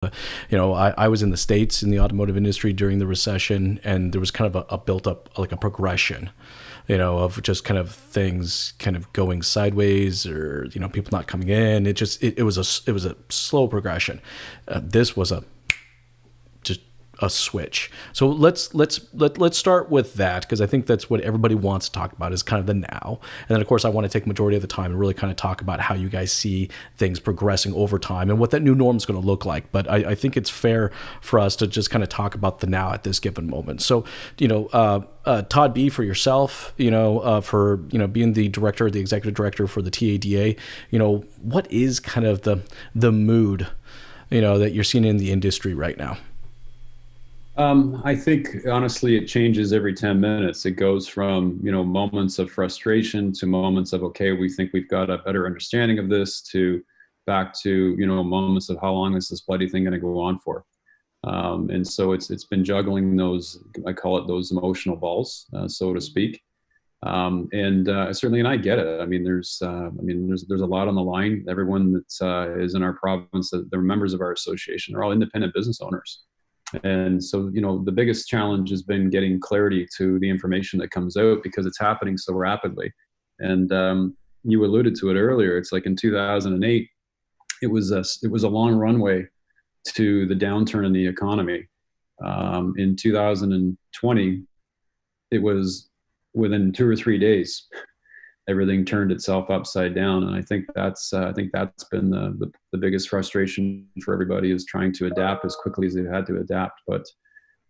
I was in the States in the automotive industry during the recession, and there was kind of a built up, like a progression, of just kind of things kind of going sideways, or, people not coming in. It was a slow progression. This was just a switch. So let's start with that, because I think that's what everybody wants to talk about, is kind of the now. And then of course I want to take majority of the time and really kind of talk about how you guys see things progressing over time and what that new norm is going to look like. But I think it's fair for us to just kind of talk about the now at this given moment. So, Todd B, for yourself, for being the executive director for the TADA, what is kind of the mood, that you're seeing in the industry right now? I think honestly, it changes every 10 minutes. It goes from, moments of frustration to moments of, okay, we think we've got a better understanding of this, to back to, moments of how long is this bloody thing going to go on for? And so it's been juggling those, I call it those emotional balls, so to speak. And I get it. I mean, there's a lot on the line. Everyone that is in our province, they're members of our association, they're all independent business owners. And so, the biggest challenge has been getting clarity to the information that comes out, because it's happening so rapidly. And you alluded to it earlier. It's like in 2008, it was a long runway to the downturn in the economy. In 2020, it was within 2 or 3 days, everything turned itself upside down. And I think that's been the biggest frustration for everybody, is trying to adapt as quickly as they've had to adapt. But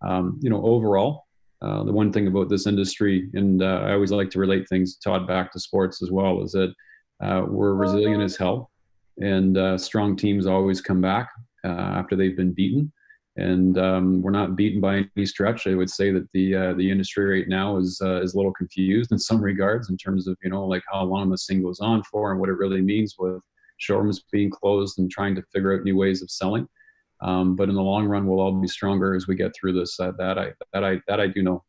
overall, the one thing about this industry, and I always like to relate things, Todd, back to sports as well, is that we're resilient as hell, and strong teams always come back after they've been beaten. And we're not beaten by any stretch. I would say that the industry right now is a little confused in some regards, in terms of like how long this thing goes on for, and what it really means with showrooms being closed and trying to figure out new ways of selling. But in the long run, we'll all be stronger as we get through this. That I do know.